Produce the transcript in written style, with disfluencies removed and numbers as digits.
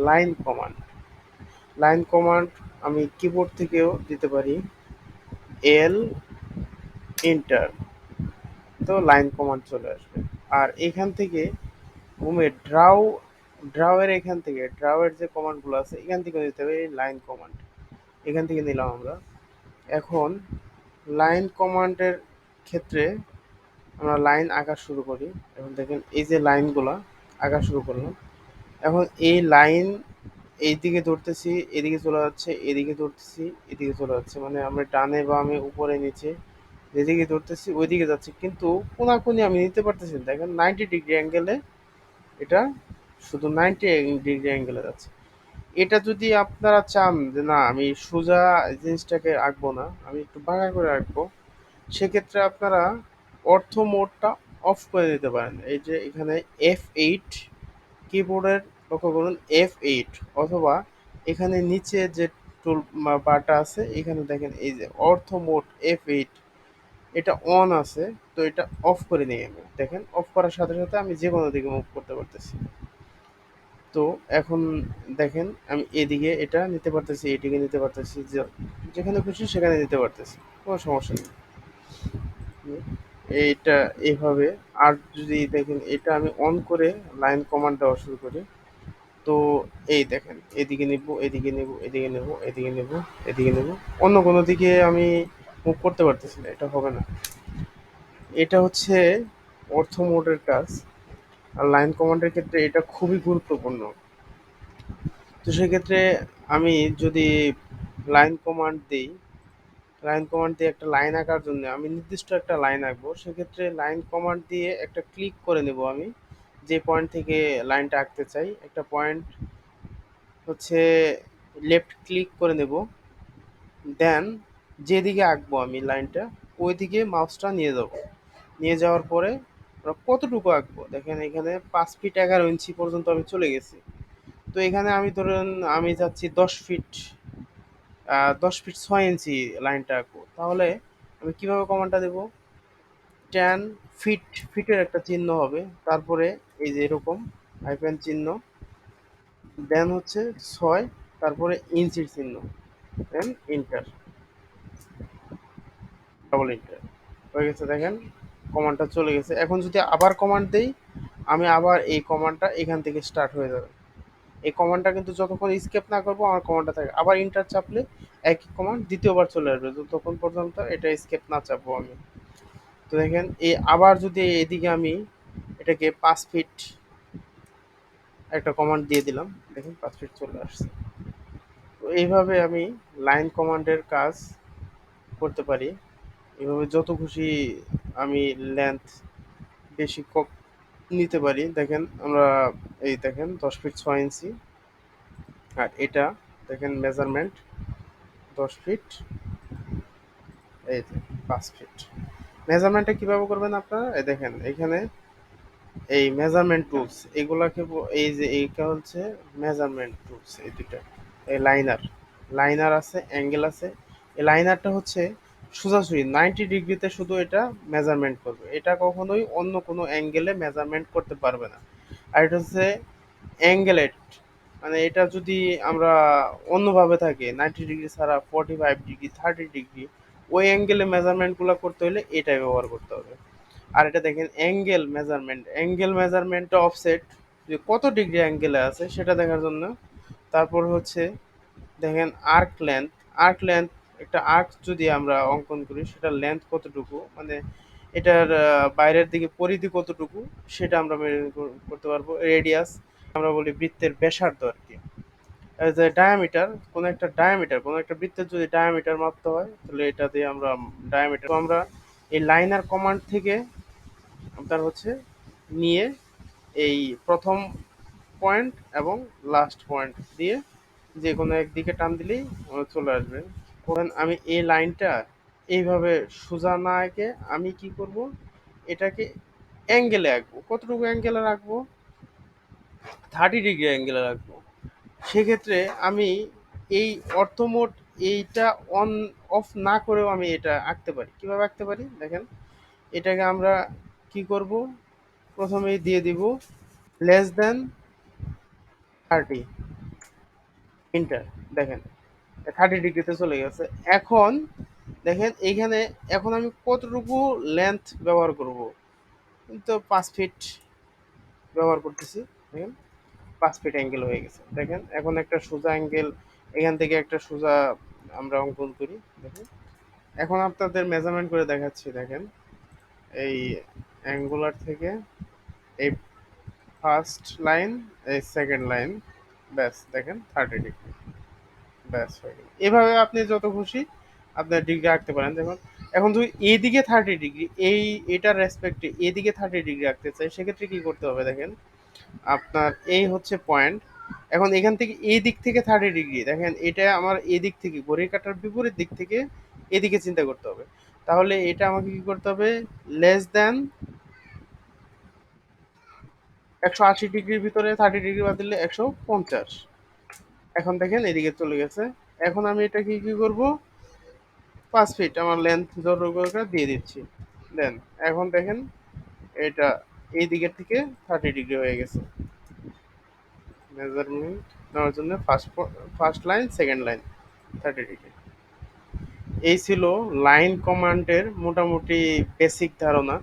Line command আমি keyboard থেকেও দিতে পারি। এল এন্টার, তো লাইন কমান্ড চলে আসবে। আর এখান থেকে ড্রাওয়ের এখান থেকে ড্রাওয়ের যে কমান্ডগুলো আছে এখান থেকে দিতে হবে এই লাইন কমান্ড। এখান থেকে নিলাম আমরা। এখন লাইন কমান্ডের ক্ষেত্রে আমরা লাইন আঁকা শুরু করি। এখন দেখেন এই যে লাইনগুলা আঁকা শুরু করলাম। এখন এই লাইন এইদিকে ধরতেছি, এদিকে চলে যাচ্ছে, এদিকে ধরতেছি, এদিকে চলে যাচ্ছে, মানে আমরা ডানে বামে উপরে নিচে যেদিকে ধরতেছি ওইদিকে যাচ্ছে, কিন্তু কোনাকুনি আমি নিতে পারতেছি না। দেখেন 90 ডিগ্রি অ্যাঙ্গেলে এটা শুধু 90 ডিগ্রি অ্যাঙ্গেলে যাচ্ছে। এটা যদি আপনারা চান যে না আমি সোজা জিনিসটাকে আঁকবো না, আমি একটু বাঁকা করে আঁকবো, সেক্ষেত্রে আপনারা অর্থ মোডটা অফ করে দিতে পারেন। এই যে এখানে F8 কিবোর্ডের, লক্ষ্য করুন F8, অথবা এখানে নিচে যে টুল বারটা আছে এখানে দেখেন এই যে অর্থ মোড F8, এটা অন আছে, তো এটা অফ করে নিই আমি। দেখেন অফ করার সাথে সাথে আমি যে কোনো দিকে মুভ করতে পারতেছি। তো এখন দেখেন আমি এদিকে এটা নিতে পারতেছি, এদিকে নিতে পারতেছি, যেখানে খুশি সেখানে নিতে পারতেছি, কোনো সমস্যা নেই। এইটা এইভাবে। আর যদি দেখেন এটা আমি অন করে লাইন কমান্ড দেওয়া শুরু করি, তো এই দেখেন এদিকে নিব, এদিকে নিব, এদিকে নেব, এদিকে নেব, এদিকে নেব, অন্য কোনো দিকে আমি মুভ করতে পারতেছি না, এটা হবে না। এটা হচ্ছে অর্থ মোডের কাজ। আর লাইন কমান্ডের ক্ষেত্রে এটা খুবই গুরুত্বপূর্ণ। তো সেক্ষেত্রে আমি যদি লাইন কমান্ড দিই, লাইন কমান্ড দিয়ে একটা লাইন আঁকার জন্য আমি নির্দিষ্ট একটা লাইন আঁকবো, সেক্ষেত্রে লাইন কমান্ড দিয়ে একটা ক্লিক করে নেব আমি, যে পয়েন্ট থেকে লাইনটা আঁকতে চাই একটা পয়েন্ট হচ্ছে লেফট ক্লিক করে নেব। দেন যেদিকে আঁকবো আমি লাইনটা ওইদিকে মাউসটা নিয়ে যাব। নিয়ে যাওয়ার পরে আমরা কতটুকু আঁকবো দেখেন, এখানে 5 ফিট 11 ইঞ্চি পর্যন্ত আমি চলে গেছি। তো এখানে আমি ধরেন আমি যাচ্ছি 10 ফিট, 10 ফিট 6 ইঞ্চি লাইনটা আঁকবো, তাহলে আমি কিভাবে কমান্ডটা দেবো? 10 ফিট, ফিটের একটা চিহ্ন হবে, তারপরে এই যে এরকম হাইফেন চিহ্ন, দেন হচ্ছে 6, তারপরে ইঞ্চির চিহ্ন, দেন ইন্টার, ডাবল এন্টার, হয়ে গেছে। দেখেন কমান্ডটা চলে গেছে। এখন যদি আবার কমান্ড দেই, আমি আবার এই কমান্ডটা এখান থেকে স্টার্ট হয়ে যাবে। এই কমান্ডটা কিন্তু যতক্ষণ স্কেপ না করবো আমার কমান্ডটা থাকে, আবার ইন্টার চাপলে একই কমান্ড দ্বিতীয়বার চলে আসবে, ততক্ষণ পর্যন্ত এটা স্কেপ না চাপবো আমি। তো দেখেন এই আবার যদি এদিকে আমি এটাকে 5 ফিট একটা কমান্ড দিয়ে দিলাম, দেখেন 5 ফিট চলে আসছে। তো এইভাবে আমি লাইন কমান্ডের কাজ করতে পারি। এভাবে যত খুশি আমি লেন্থ বেশি কম নিতে পারি। দেখেন আমরা এই দেখেন 10 ফিট 6 ইঞ্চি, আর এটা দেখেন মেজারমেন্ট 10 ফিট, এই যে 5 ফিট। মেজারমেন্টটা কিভাবে করবেন আপনারা? এই দেখেন এখানে এই মেজারমেন্ট টুলস এগুলাকে এই যে এইটা হচ্ছে মেজারমেন্ট টুলস, এই দুইটা। এই লাইনার আছে, অ্যাঙ্গেল আছে। এই লাইনারটা হচ্ছে সোজাসুজি 90 ডিগ্রিতে শুধু এটা মেজারমেন্ট করবে, এটা কখনোই অন্য কোনো অ্যাঙ্গেলে মেজারমেন্ট করতে পারবে না। আর এটা হচ্ছে অ্যাঙ্গেলেট, মানে এটা যদি আমরা অন্যভাবে থাকে 90 ডিগ্রি ছাড়া 45 ডিগ্রি 30 ডিগ্রি, ওই অ্যাঙ্গেলে মেজারমেন্টগুলো করতে হলে এটাই ব্যবহার করতে হবে। আর এটা দেখেন অ্যাঙ্গেল মেজারমেন্ট অফসেট, যে কত ডিগ্রি অ্যাঙ্গেলে আছে সেটা দেখার জন্য। তারপর হচ্ছে দেখেন আর্ক লেন্থ, একটা আর্ক যদি আমরা অঙ্কন করি সেটার লেন্থ কতটুকু, মানে এটার বাইরের দিকে পরিধি কতটুকু, সেটা আমরা মেজার করতে পারবো। রেডিয়াস আমরা বলি বৃত্তের ব্যাসার্ধ আর কি। যে ডায়ামিটার কোনো একটা বৃত্তের যদি ডায়ামিটার মাপতে হয়, তাহলে এটা দিয়ে আমরা ডায়ামিটার, আমরা এই লাইনার কমান্ড থেকে আপনার হচ্ছে নিয়ে এই প্রথম পয়েন্ট এবং লাস্ট পয়েন্ট দিয়ে যে কোনো একদিকে টান দিলেই চলে আসবে। ধরেন আমি এই লাইনটা এইভাবে সোজা না এঁকে আমি কি করব, এটাকে অ্যাঙ্গেলে আঁকবো। কতটুকু অ্যাঙ্গেলে রাখবো? 30 ডিগ্রি অ্যাঙ্গেলে রাখবো। সেক্ষেত্রে আমি এই অর্থমোট এইটা অন অফ না করেও আমি এটা আঁকতে পারি। কিভাবে আঁকতে পারি দেখেন, এটাকে আমরা কি করব, প্রথমেই দিয়ে দিব লেস দেন 30, ইন্টার, দেখেন 30 ডিগ্রিতে চলে গেছে। এখন দেখেন এইখানে, এখন আমি কতটুকু লেন্থ ব্যবহার করব, তো 5 ফিট ব্যবহার করতেছি। দেখেন 5 ফিট অ্যাঙ্গেল হয়ে গেছে। দেখেন এখন একটা সোজা অ্যাঙ্গেল, এখান থেকে একটা সোজা আমরা অঙ্কন করি। দেখেন এখন আপনাদের মেজারমেন্ট করে দেখাচ্ছি। দেখেন এই অ্যাঙ্গুলার থেকে এই ফার্স্ট লাইন, এই সেকেন্ড লাইন, ব্যাস দেখেন 30 ডিগ্রি, ব্যাস হয়ে গেল। এভাবে আপনি যত খুশি আপনার ডিগ্রি রাখতে পারেন। দেখুন এখন যদি এদিকে 30 ডিগ্রি, এটার রেসপেক্টে এদিকে 30 ডিগ্রি রাখতে চাই, সেক্ষেত্রে কি করতে হবে দেখেন, আপনার এই হচ্ছে পয়েন্ট। এখন এখান থেকে এই দিক থেকে 30 ডিগ্রি, দেখেন এটা আমার এদিক থেকে ঘড়ির কাঁটার বিপরীত দিক থেকে এদিকে চিন্তা করতে হবে। তাহলে এটা আমাকে কি করতে হবে, লেস দেন 180 ডিগ্রির ভিতরে 30 ডিগ্রি বাদ দিলে 150। এখন দেখেন এদিকে চলে গেছে। এখন আমি এটা কি কি করব, 5 ফিট আমার লেন্থ যতটুকু দিয়ে দিচ্ছি। দেন এখন দেখেন এটা এই দিকের থেকে 30 ডিগ্রি হয়ে গেছে। মেজারমেন্ট নেওয়ার জন্য first line, second line, 30 degree. এই ছিল লাইন কমান্ডের মোটামুটি বেসিক ধারণা।